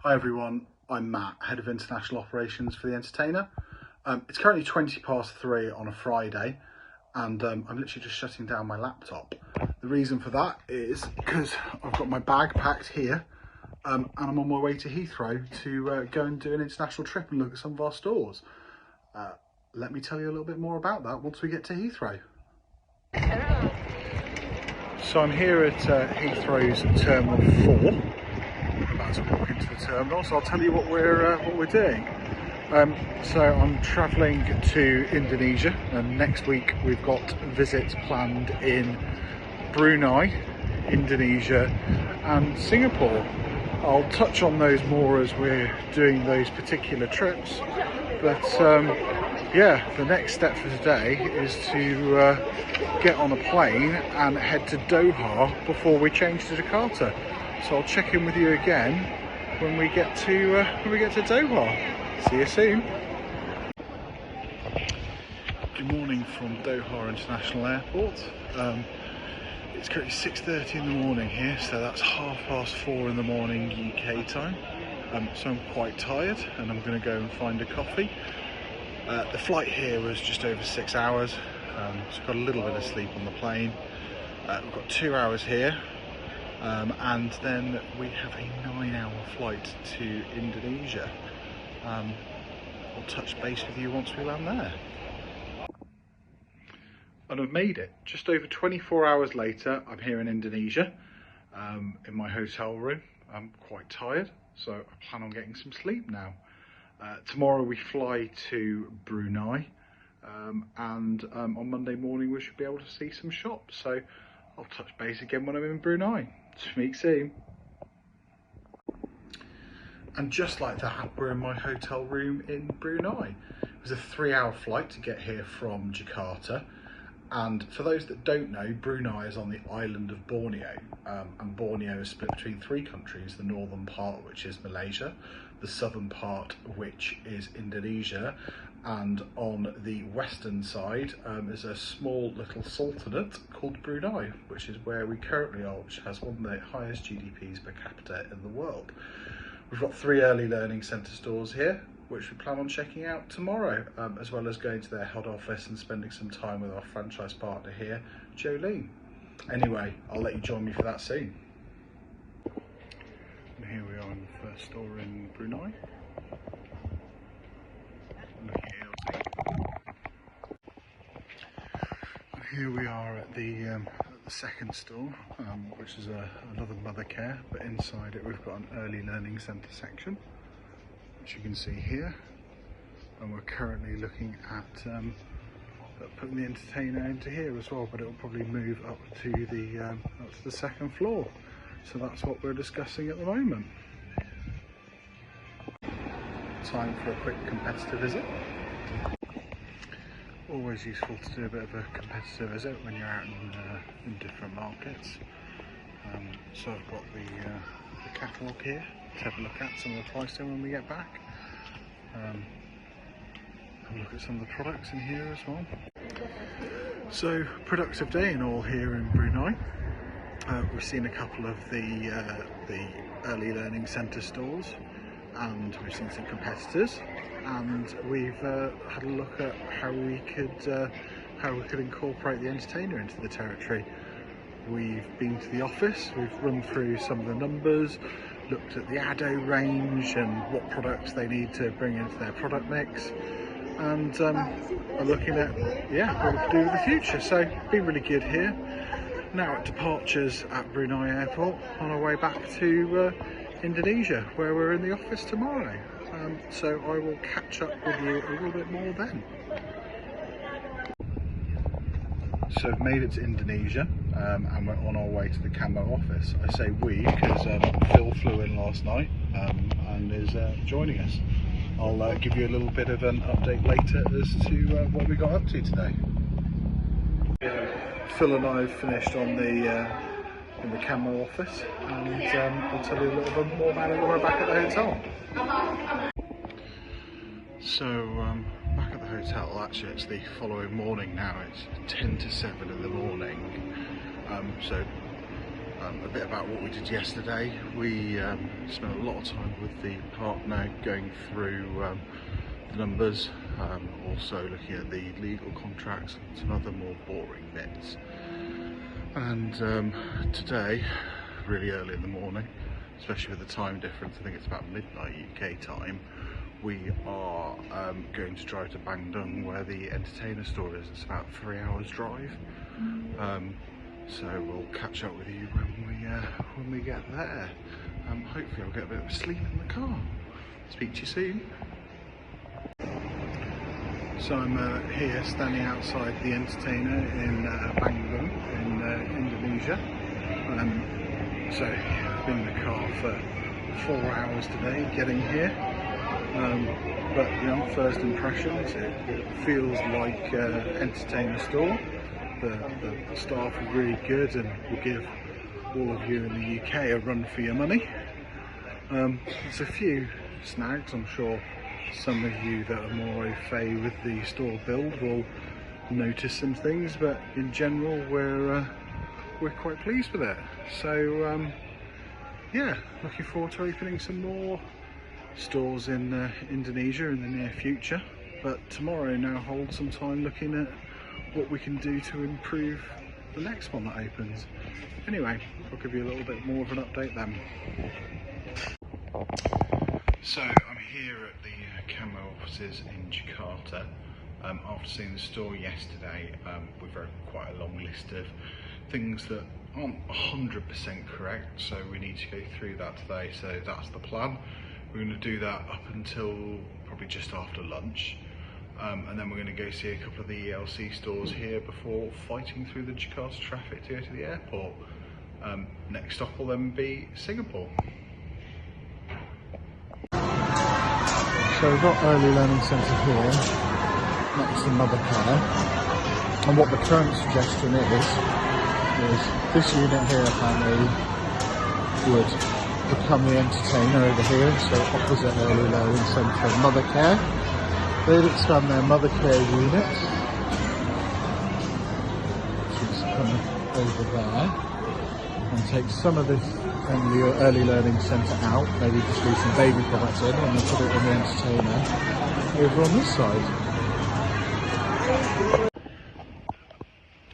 Hi everyone, I'm Matt, Head of International Operations for The Entertainer. It's currently 3:20 on a Friday and I'm literally just shutting down my laptop. The reason for that is because I've got my bag packed here and I'm on my way to Heathrow to go and do an international trip and look at some of our stores. Let me tell you a little bit more about that once we get to Heathrow. So I'm here at Heathrow's Terminal 4. About to walk into the terminal, so I'll tell you what we're doing. So I'm travelling to Indonesia, and next week we've got visits planned in Brunei, Indonesia and Singapore. I'll touch on those more as we're doing those particular trips, but yeah, the next step for today is to get on a plane and head to Doha before we change to Jakarta. So I'll check in with you again when we get to Doha. See you soon. Good morning from Doha International Airport. It's currently 6:30 in the morning here, so that's 4:30 in the morning UK time. So I'm quite tired, and I'm going to go and find a coffee. The flight here was just over 6 hours, so got a little bit of sleep on the plane. We've got 2 hours here. And then we have a 9-hour flight to Indonesia. I'll touch base with you once we land there. And I've made it. Just over 24 hours later, I'm here in Indonesia, in my hotel room. I'm quite tired, so I plan on getting some sleep now. Tomorrow we fly to Brunei, and on Monday morning we should be able to see some shops. So I'll touch base again when I'm in Brunei. Speak soon. And just like that, we're in my hotel room in Brunei. It was a 3-hour flight to get here from Jakarta. And for those that don't know, Brunei is on the island of Borneo. And Borneo is split between 3 countries, the northern part, which is Malaysia, the southern part, which is Indonesia, and on the western side is a small little sultanate called Brunei, which is where we currently are, which has one of the highest GDPs per capita in the world. We've got 3 early learning centre stores here, which we plan on checking out tomorrow, as well as going to their head office and spending some time with our franchise partner here, Jolene. Anyway, I'll let you join me for that soon. And here we are in the first store in Brunei. Here we are at the second store, which is another mother care, but inside it we've got an early learning centre section, which you can see here, and we're currently looking at putting the entertainer into here as well, but it will probably move up to the second floor. So that's what we're discussing at the moment. Time for a quick competitor visit. Always useful to do a bit of a competitor visit when you're out in different markets. So I've got the catalogue here to have a look at some of the pricing when we get back. Have a look at some of the products in here as well. So productive day in all here in Brunei. We've seen a couple of the early learning centre stores, and we've seen some competitors, and we've had a look at how we could incorporate the entertainer into the territory. We've been to the office, we've run through some of the numbers, looked at the Addo range and what products they need to bring into their product mix, and are looking at what we can do with the future. So it's been really good here. Now at departures at Brunei Airport, on our way back to Indonesia, where we're in the office tomorrow. So I will catch up with you a little bit more then. So I've made it to Indonesia, and we're on our way to the Camo office. I say we because Phil flew in last night and is joining us. I'll give you a little bit of an update later as to what we got up to today. Phil and I have finished on in the Camo office, and I'll tell you a little bit more about it when we're back at the hotel. So back at the hotel, actually it's the following morning now. It's 10 to 7 in the morning, so A bit about what we did yesterday. We spent a lot of time with the partner going through the numbers, also looking at the legal contracts and some other more boring bits. And today, really early in the morning, especially with the time difference, I think it's about midnight UK time, we are going to drive to Bangdung where the entertainer store is. It's about 3 hours drive. So we'll catch up with you when we get there. Hopefully I'll get a bit of sleep in the car. Speak to you soon. So I'm here standing outside the entertainer in Bangdung in Indonesia. So I've been in the car for 4 hours today getting here. But you know, first impressions, it feels like entertainer store. The staff are really good and will give all of you in the UK a run for your money. There's a few snags. I'm sure some of you that are more au fait with the store build will notice some things, but in general we're quite pleased with it. So yeah, looking forward to opening some more stores in Indonesia in the near future. But tomorrow now holds some time looking at what we can do to improve the next one that opens. Anyway, I'll give you a little bit more of an update then. So I'm here at the Camo offices in Jakarta. After seeing the store yesterday, we've got quite a long list of things that aren't 100% correct, so we need to go through that today. So that's the plan. We're going to do that up until probably just after lunch. And then we're going to go see a couple of the ELC stores here before fighting through the Jakarta traffic to go to the airport. Next stop will then be Singapore. So we've got Early Learning Centre here, next to Mother Care. And what the current suggestion is this unit here apparently would become the entertainer over here, so opposite Early Learning Centre Mother Care. They'd expand their Mother Care unit, which is kind of over there, and take some of this Early Learning Centre out, maybe just leave some baby products in, and then put it in the entertainer over on this side.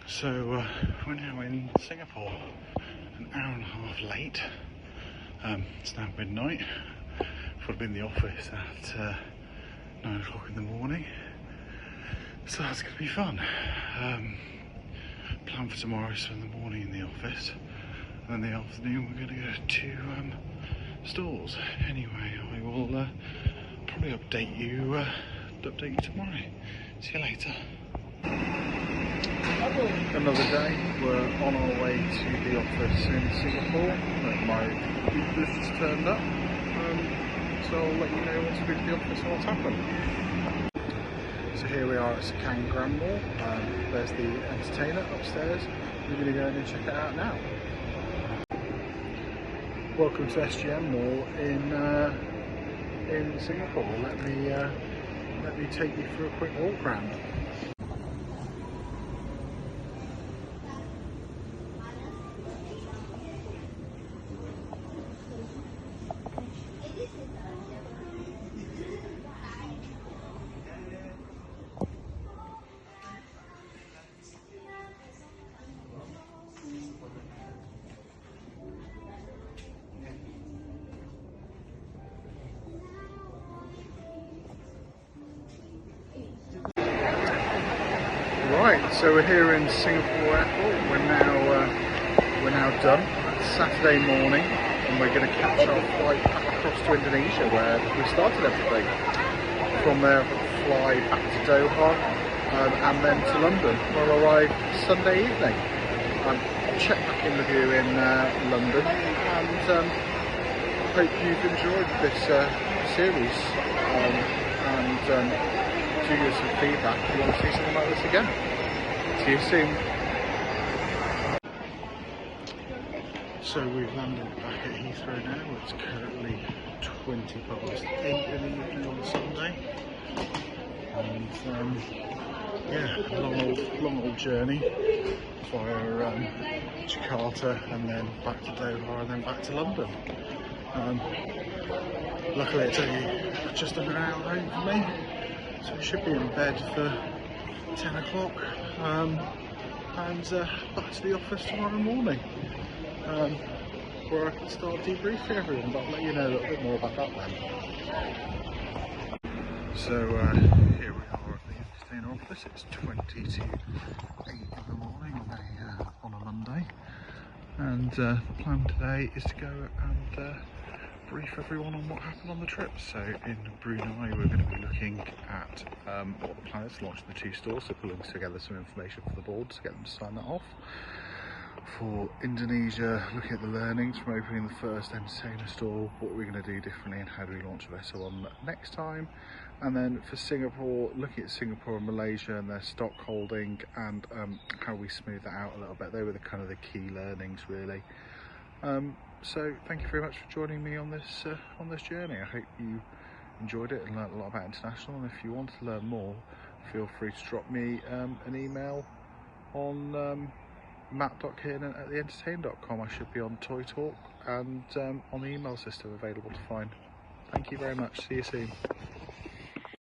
So we're now in Singapore, an hour and a half late. It's now midnight. I've got to be in the office at 9 o'clock in the morning, so that's going to be fun. Plan for tomorrow is spend the morning in the office, and then the afternoon we're going to go to stores. Anyway, I will probably update you tomorrow. See you later. Another day, we're on our way to the office in Singapore. My visitors turned up. So I'll let you know once we get to the office and what's happened. So here we are at Sekang Grand Mall. There's the entertainer upstairs. We're going to go in and check it out now. Welcome to SGM Mall in Singapore. Let me take you through a quick walk round. Right, so we're here in Singapore Airport. We're now done. It's Saturday morning, and we're going to catch our flight back across to Indonesia, where we started everything. From there, we'll fly back to Doha, and then to London. We'll arrive Sunday evening. I'll check back in with you in London, and hope you've enjoyed this series. And do give us some feedback if you want to see something like this again. See you soon. So we've landed back at Heathrow now. It's currently 8:20 in the evening on Sunday, and yeah, long old journey via Jakarta and then back to Doha and then back to London. Luckily it's only just under an hour home for me, so I should be in bed for 10 o'clock and back to the office tomorrow morning, where I can start debriefing everyone, but I'll let you know a little bit more about that then. So here we are at the entertainer office. It's 20 to 8 in the morning on a Monday, and the plan today is to go and brief everyone on what happened on the trip. So in Brunei we're going to be looking at what the plan is to launch the 2 stores, so pulling together some information for the board to get them to sign that off. For Indonesia, looking at the learnings from opening the first entertainer store, what we're going to do differently and how do we launch a vessel on next time. And then for Singapore, looking at Singapore and Malaysia and their stock holding and how we smooth that out a little bit. They were the kind of the key learnings really. So thank you very much for joining me on this journey. I hope you enjoyed it and learned a lot about international, and if you want to learn more, feel free to drop me an email on matt.kiernan@theentertain.com. I should be on Toy Talk and on the email system available to find. Thank you very much. See you soon.